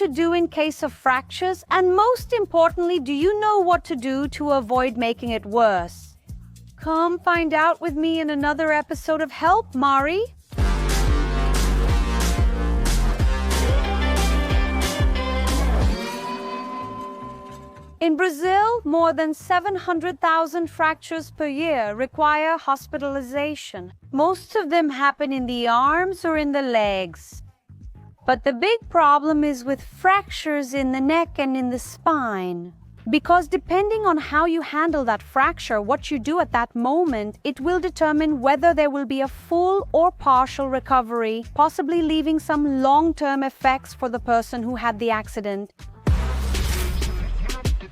to do in case of fractures? And most importantly, do you know what to do to avoid making it worse? Come find out with me in another episode of Help, Mari. In Brazil, more than 700,000 fractures per year require hospitalization. Most of them happen in the arms or in the legs. But the big problem is with fractures in the neck and in the spine. Because depending on how you handle that fracture, what you do at that moment, it will determine whether there will be a full or partial recovery, possibly leaving some long-term effects for the person who had the accident.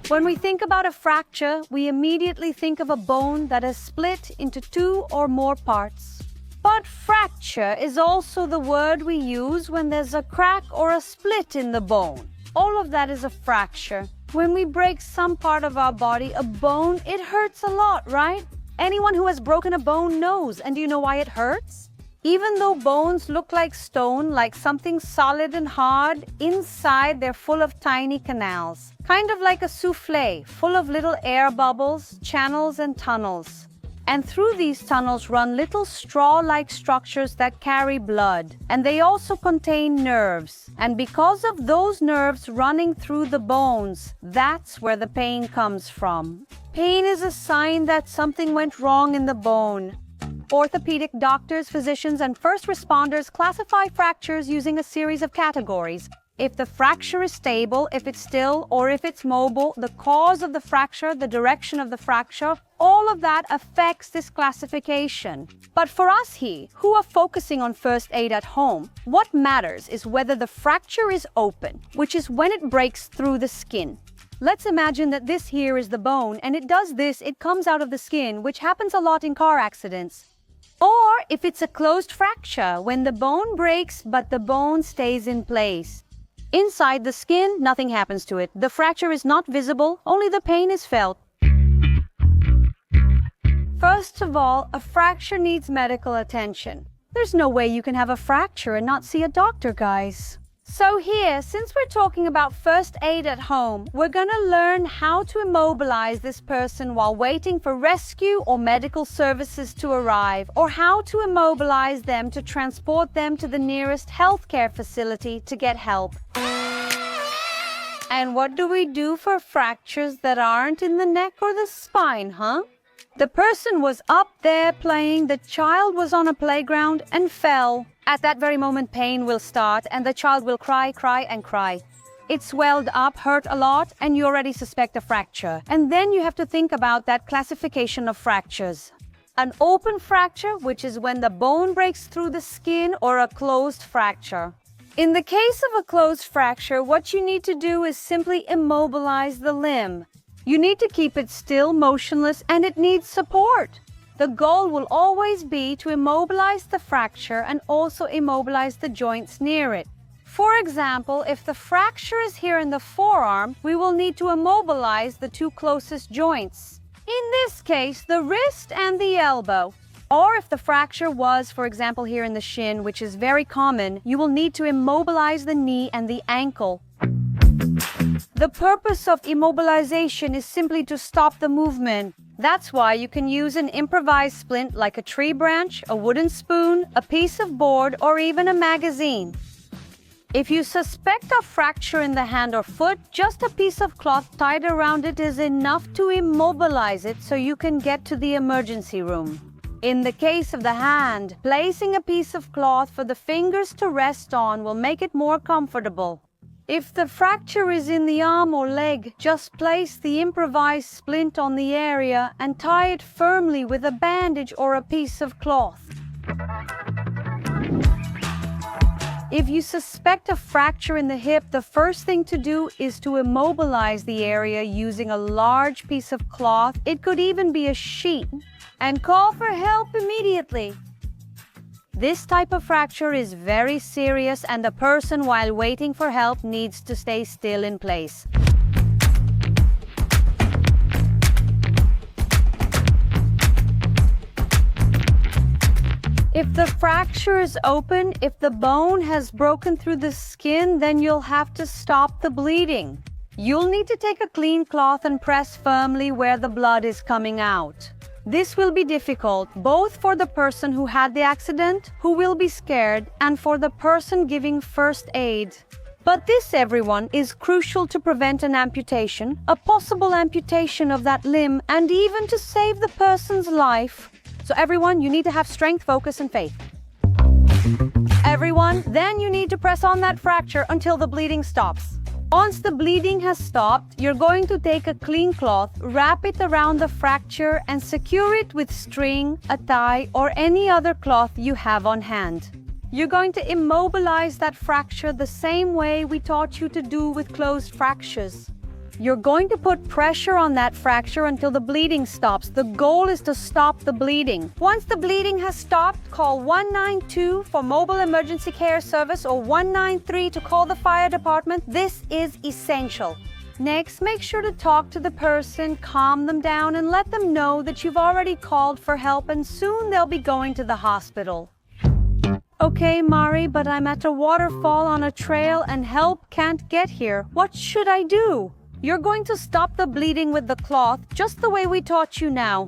When we think about a fracture, we immediately think of a bone that is split into 2 or more parts. But fracture is also the word we use when there's a crack or a split in the bone. All of that is a fracture. When we break some part of our body, a bone, it hurts a lot, right? Anyone who has broken a bone knows. And do you know why it hurts? Even though bones look like stone, like something solid and hard, inside they're full of tiny canals. Kind of like a souffle, full of little air bubbles, channels and tunnels. And through these tunnels run little straw-like structures that carry blood. And they also contain nerves. And because of those nerves running through the bones, that's where the pain comes from. Pain is a sign that something went wrong in the bone. Orthopedic doctors, physicians, and first responders classify fractures using a series of categories. If the fracture is stable, if it's still, or if it's mobile, the cause of the fracture, the direction of the fracture, all of that affects this classification. But for us here, who are focusing on first aid at home, what matters is whether the fracture is open, which is when it breaks through the skin. Let's imagine that this here is the bone, and it does this, it comes out of the skin, which happens a lot in car accidents. Or if it's a closed fracture, when the bone breaks but the bone stays in place. Inside the skin, nothing happens to it. The fracture is not visible, only the pain is felt. First of all, a fracture needs medical attention. There's no way you can have a fracture and not see a doctor, guys. So here, since we're talking about first aid at home, we're gonna learn how to immobilize this person while waiting for rescue or medical services to arrive, or how to immobilize them to transport them to the nearest healthcare facility to get help. And what do we do for fractures that aren't in the neck or the spine, huh? The person was up there playing, the child was on a playground and fell. At that very moment, pain will start and the child will cry, cry, and cry. It swelled up, hurt a lot, and you already suspect a fracture. And then you have to think about that classification of fractures. An open fracture, which is when the bone breaks through the skin, or a closed fracture. In the case of a closed fracture, what you need to do is simply immobilize the limb. You need to keep it still, motionless, and it needs support. The goal will always be to immobilize the fracture and also immobilize the joints near it. For example, if the fracture is here in the forearm, we will need to immobilize the 2 closest joints. In this case, the wrist and the elbow. Or if the fracture was, for example, here in the shin, which is very common, you will need to immobilize the knee and the ankle. The purpose of immobilization is simply to stop the movement. That's why you can use an improvised splint like a tree branch, a wooden spoon, a piece of board, or even a magazine. If you suspect a fracture in the hand or foot, just a piece of cloth tied around it is enough to immobilize it so you can get to the emergency room. In the case of the hand, placing a piece of cloth for the fingers to rest on will make it more comfortable. If the fracture is in the arm or leg, just place the improvised splint on the area and tie it firmly with a bandage or a piece of cloth. If you suspect a fracture in the hip, the first thing to do is to immobilize the area using a large piece of cloth. It could even be a sheet, and call for help immediately. This type of fracture is very serious, and the person, while waiting for help, needs to stay still in place. If the fracture is open, if the bone has broken through the skin, then you'll have to stop the bleeding. You'll need to take a clean cloth and press firmly where the blood is coming out. This will be difficult, both for the person who had the accident, who will be scared, and for the person giving first aid. But this, everyone, is crucial to prevent an amputation, a possible amputation of that limb, and even to save the person's life. So everyone, you need to have strength, focus, and faith. Everyone, then you need to press on that fracture until the bleeding stops. Once the bleeding has stopped, you're going to take a clean cloth, wrap it around the fracture, and secure it with string, a tie, or any other cloth you have on hand. You're going to immobilize that fracture the same way we taught you to do with closed fractures. You're going to put pressure on that fracture until the bleeding stops. The goal is to stop the bleeding. Once the bleeding has stopped, call 192 for mobile emergency care service or 193 to call the fire department. This is essential. Next, make sure to talk to the person, calm them down, and let them know that you've already called for help and soon they'll be going to the hospital. Okay, Mari, but I'm at a waterfall on a trail and help can't get here. What should I do? You're going to stop the bleeding with the cloth, just the way we taught you now.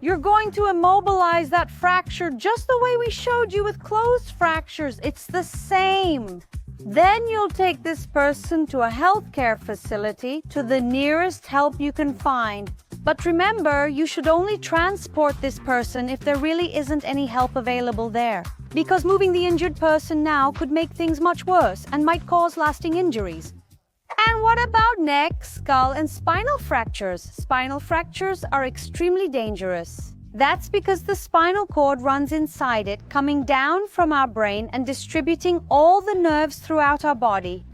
You're going to immobilize that fracture just the way we showed you with closed fractures. It's the same. Then you'll take this person to a healthcare facility, to the nearest help you can find. But remember, you should only transport this person if there really isn't any help available there. Because moving the injured person now could make things much worse and might cause lasting injuries. And what about neck, skull, and spinal fractures? Spinal fractures are extremely dangerous. That's because the spinal cord runs inside it, coming down from our brain and distributing all the nerves throughout our body.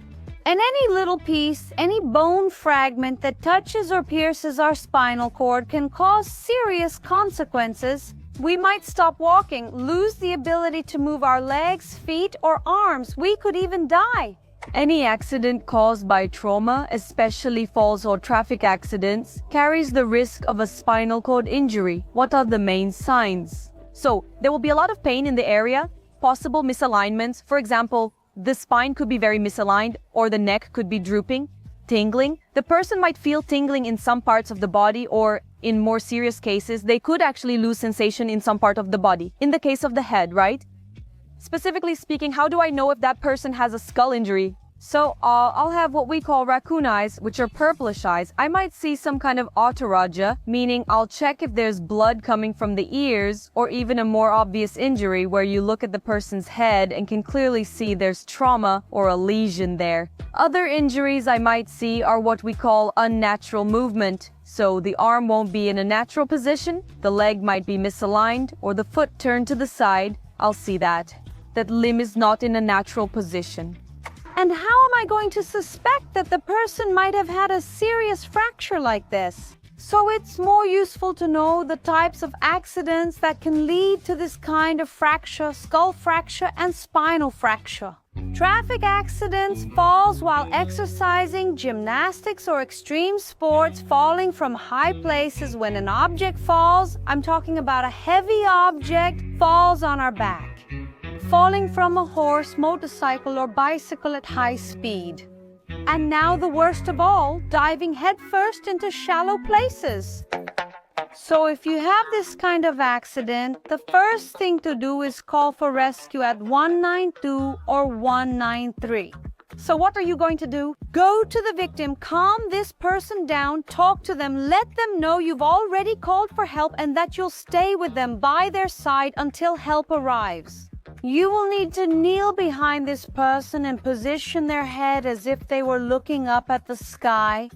And any little piece, any bone fragment that touches or pierces our spinal cord can cause serious consequences. We might stop walking, lose the ability to move our legs, feet, or arms. We could even die. Any accident caused by trauma, especially falls or traffic accidents, carries the risk of a spinal cord injury. What are the main signs? So, there will be a lot of pain in the area, possible misalignments. For example, the spine could be very misaligned or the neck could be drooping, tingling. The person might feel tingling in some parts of the body, or in more serious cases, they could actually lose sensation in some part of the body. In the case of the head, right? Specifically speaking, how do I know if that person has a skull injury? So I'll have what we call raccoon eyes, which are purplish eyes. I might see some kind of autoragia, meaning I'll check if there's blood coming from the ears, or even a more obvious injury where you look at the person's head and can clearly see there's trauma or a lesion there. Other injuries I might see are what we call unnatural movement. So the arm won't be in a natural position, the leg might be misaligned, or the foot turned to the side. I'll see that limb is not in a natural position. And how am I going to suspect that the person might have had a serious fracture like this? So it's more useful to know the types of accidents that can lead to this kind of fracture, skull fracture and spinal fracture. Traffic accidents, falls while exercising, gymnastics or extreme sports, falling from high places when an object falls. I'm talking about a heavy object falls on our back. Falling from a horse, motorcycle, or bicycle at high speed. And now the worst of all, diving headfirst into shallow places. So if you have this kind of accident, the first thing to do is call for rescue at 192 or 193. So what are you going to do? Go to the victim, calm this person down, talk to them, let them know you've already called for help and that you'll stay with them by their side until help arrives. You will need to kneel behind this person and position their head as if they were looking up at the sky.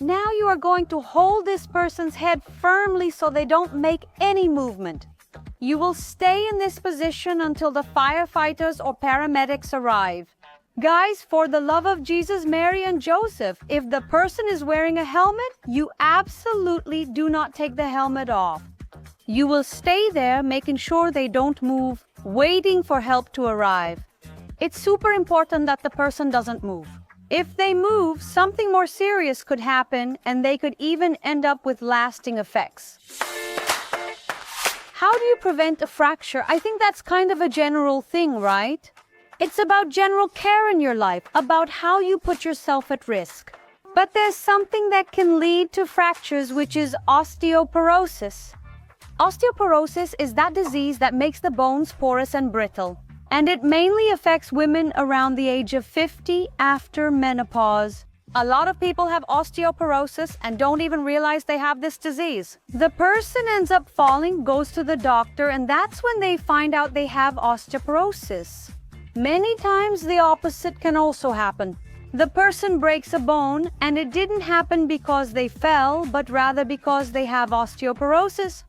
Now you are going to hold this person's head firmly so they don't make any movement. You will stay in this position until the firefighters or paramedics arrive. Guys, for the love of Jesus, Mary, and Joseph, if the person is wearing a helmet, you absolutely do not take the helmet off. You will stay there, making sure they don't move, waiting for help to arrive. It's super important that the person doesn't move. If they move, something more serious could happen, and they could even end up with lasting effects. How do you prevent a fracture? I think that's kind of a general thing, right? It's about general care in your life, about how you put yourself at risk. But there's something that can lead to fractures, which is osteoporosis. Osteoporosis is that disease that makes the bones porous and brittle, and it mainly affects women around the age of 50 after menopause. A lot of people have osteoporosis and don't even realize they have this disease. The person ends up falling, goes to the doctor, and that's when they find out they have osteoporosis. Many times the opposite can also happen. The person breaks a bone, and it didn't happen because they fell, but rather because they have osteoporosis.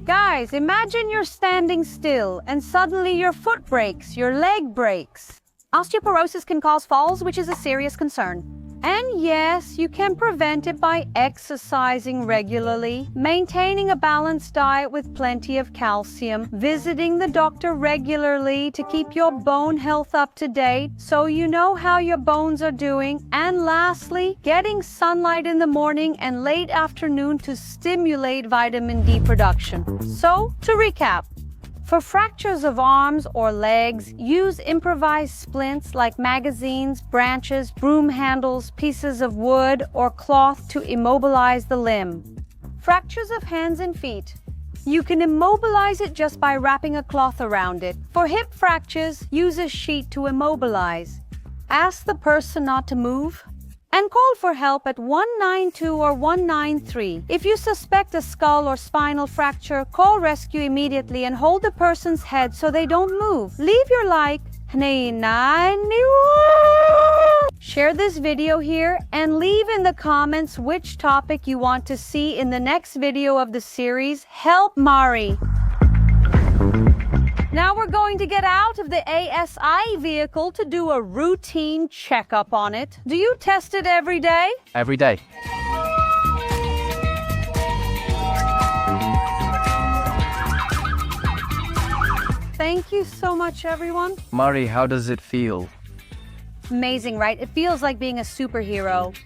Guys, imagine you're standing still, and suddenly your foot breaks, your leg breaks. Osteoporosis can cause falls, which is a serious concern. And yes, you can prevent it by exercising regularly, maintaining a balanced diet with plenty of calcium, visiting the doctor regularly to keep your bone health up to date so you know how your bones are doing, and lastly, getting sunlight in the morning and late afternoon to stimulate vitamin D production. So, to recap, for fractures of arms or legs, use improvised splints like magazines, branches, broom handles, pieces of wood, or cloth to immobilize the limb. Fractures of hands and feet. You can immobilize it just by wrapping a cloth around it. For hip fractures, use a sheet to immobilize. Ask the person not to move, and call for help at 192 or 193. If you suspect a skull or spinal fracture, call rescue immediately and hold the person's head so they don't move. Leave your like, share this video here, and leave in the comments which topic you want to see in the next video of the series, Help Mari. Now we're going to get out of the ASI vehicle to do a routine checkup on it. Do you test it every day? Every day. Thank you so much, everyone. Mari, how does it feel? Amazing, right? It feels like being a superhero.